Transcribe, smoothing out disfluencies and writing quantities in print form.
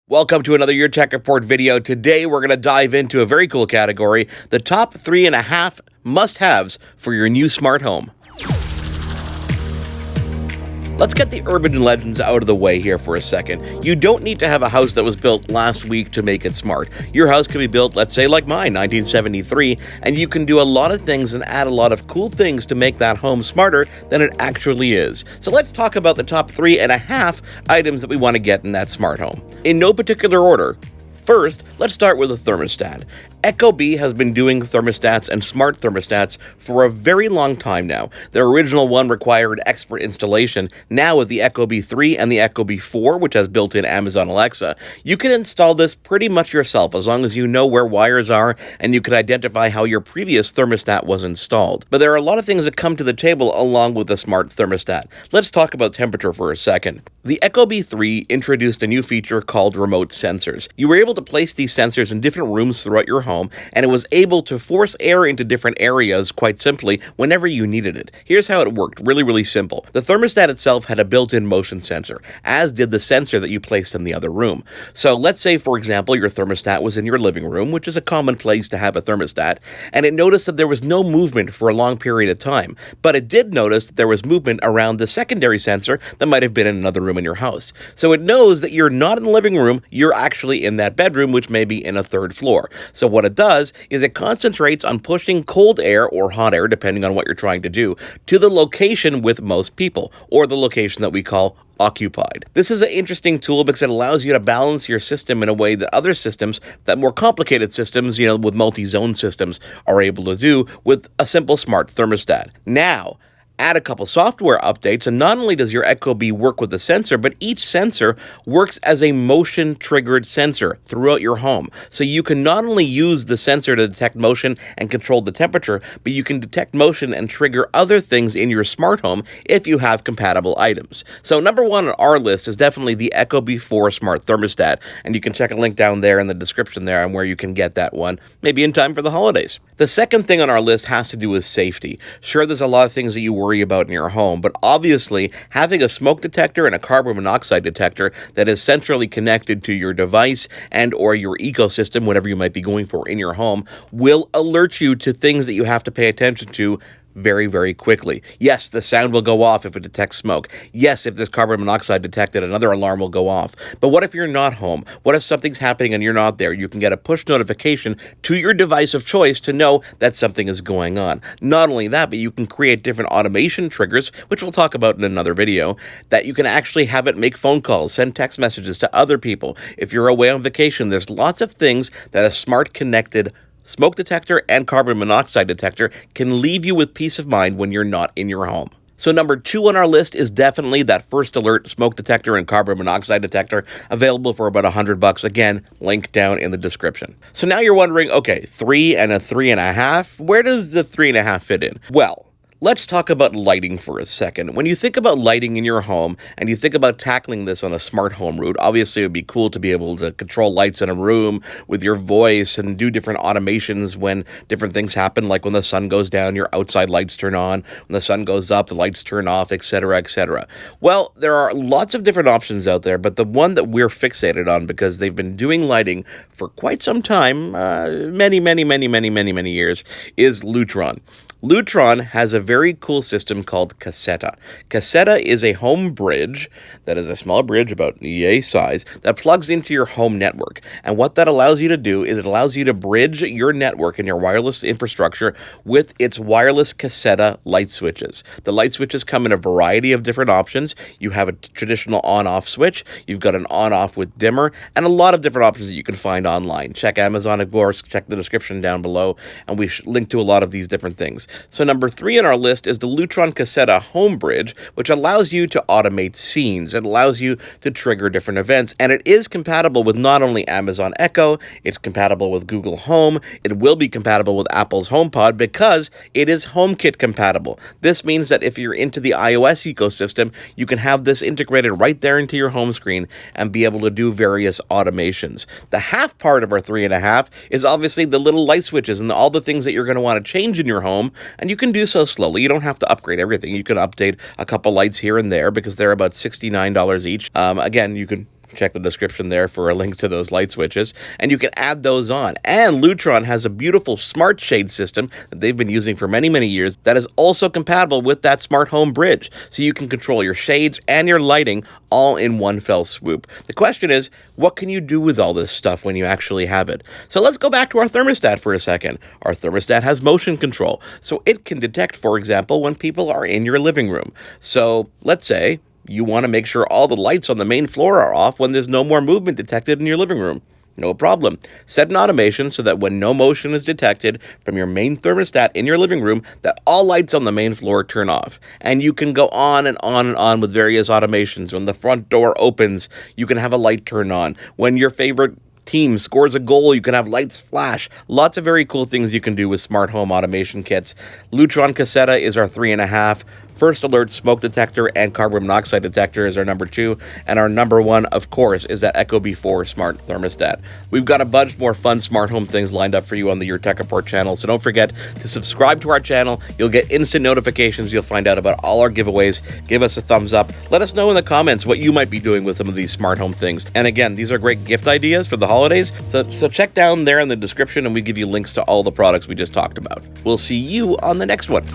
Welcome to another Your Tech Report video. Today we're going to dive into a very cool category, the top 3.5 must-haves for your new smart home. Let's get the urban legends out of the way here for a second. You don't need to have a house that was built last week to make it smart. Your house could be built, let's say like mine, 1973, and you can do a lot of things and add a lot of cool things to make that home smarter than it actually is. So let's talk about the top 3.5 items that we want to get in that smart home. In no particular order. First, let's start with a thermostat. Ecobee has been doing thermostats and smart thermostats for a very long time now. Their original one required expert installation. Now with the Ecobee 3 and the Ecobee 4, which has built-in Amazon Alexa, you can install this pretty much yourself as long as you know where wires are and you can identify how your previous thermostat was installed. But there are a lot of things that come to the table along with the smart thermostat. Let's talk about temperature for a second. The Ecobee 3 introduced a new feature called remote sensors. You were able to place these sensors in different rooms throughout your home, and it was able to force air into different areas quite simply whenever you needed it. Here's how it worked, really simple. The thermostat itself had a built-in motion sensor, as did the sensor that you placed in the other room. So let's say, for example, your thermostat was in your living room, which is a common place to have a thermostat, and it noticed that there was no movement for a long period of time, but it did notice that there was movement around the secondary sensor that might have been in another room in your house. So it knows that you're not in the living room, you're actually in that bedroom, which may be in a third floor. So what it does is it concentrates on pushing cold air or hot air, depending on what you're trying to do, to the location with most people, or the location that we call occupied. This is an interesting tool because it allows you to balance your system in a way that other systems, that more complicated systems, with multi-zone systems, are able to do with a simple smart thermostat. Now, add a couple software updates, and not only does your Ecobee work with the sensor, but each sensor works as a motion-triggered sensor throughout your home. So you can not only use the sensor to detect motion and control the temperature, but you can detect motion and trigger other things in your smart home if you have compatible items. So number one on our list is definitely the Ecobee 4 smart thermostat, and you can check a link down there in the description there on where you can get that one, maybe in time for the holidays. The second thing on our list has to do with safety. Sure, there's a lot of things that you worry about in your home, but obviously having a smoke detector and a carbon monoxide detector that is centrally connected to your device and or your ecosystem, whatever you might be going for in your home, will alert you to things that you have to pay attention to very quickly. Yes, the sound will go off if it detects smoke. Yes, if there's carbon monoxide detected, another alarm will go off. But what if you're not home? What if something's happening and you're not there? You can get a push notification to your device of choice to know that something is going on. Not only that, but you can create different automation triggers, which we'll talk about in another video, that you can actually have it make phone calls, send text messages to other people. If you're away on vacation, there's lots of things that a smart connected smoke detector and carbon monoxide detector can leave you with peace of mind when you're not in your home. So number 2 on our list is definitely that First Alert smoke detector and carbon monoxide detector, available for about $100. Again, link down in the description. So now you're wondering, okay, 3 and a 3.5, where does the 3.5 fit in? Well, let's talk about lighting for a second. When you think about lighting in your home and you think about tackling this on a smart home route, obviously it would be cool to be able to control lights in a room with your voice and do different automations when different things happen, like when the sun goes down, your outside lights turn on, when the sun goes up, the lights turn off, etc., etc. Well, there are lots of different options out there, but the one that we're fixated on because they've been doing lighting for quite some time, many years, is Lutron. Lutron has a very cool system called Cassetta. Cassetta is a home bridge that is a small bridge about yay size that plugs into your home network. And what that allows you to do is it allows you to bridge your network and your wireless infrastructure with its wireless Cassetta light switches. The light switches come in a variety of different options. You have a traditional on-off switch, you've got an on-off with dimmer, and a lot of different options that you can find online. Check Amazon, of course, check the description down below, and we link to a lot of these different things. So number 3 on our list is the Lutron Cassetta Home Bridge, which allows you to automate scenes. It allows you to trigger different events, and it is compatible with not only Amazon Echo, it's compatible with Google Home, it will be compatible with Apple's HomePod because it is HomeKit compatible. This means that if you're into the iOS ecosystem, you can have this integrated right there into your home screen and be able to do various automations. The half part of our 3.5 is obviously the little light switches and all the things that you're going to want to change in your home, and you can do so slowly. You don't have to upgrade everything. You can update a couple lights here and there because they're about $69 each. Again, you can Check the description there for a link to those light switches, and you can add those on. And Lutron has a beautiful smart shade system that they've been using for many, many years that is also compatible with that smart home bridge. So you can control your shades and your lighting all in one fell swoop. The question is, what can you do with all this stuff when you actually have it? So let's go back to our thermostat for a second. Our thermostat has motion control, so it can detect, for example, when people are in your living room. So let's say you want to make sure all the lights on the main floor are off when there's no more movement detected in your living room. No problem. Set an automation so that when no motion is detected from your main thermostat in your living room, that all lights on the main floor turn off. And you can go on and on and on with various automations. When the front door opens, you can have a light turn on. When your favorite team scores a goal, you can have lights flash. Lots of very cool things you can do with smart home automation kits. Lutron Cassetta is our 3.5. First Alert smoke detector and carbon monoxide detector is our number 2, and our number 1, of course, is that ecobee 4 smart thermostat. We've got a bunch more fun smart home things lined up for you on the Your Tech Report channel, so don't forget to subscribe to our channel. You'll get instant notifications. You'll find out about all our giveaways. Give us a thumbs up. Let us know in the comments what you might be doing with some of these smart home things. And again, these are great gift ideas for the holidays, so check down there in the description, and we give you links to all the products we just talked about. We'll see you on the next one.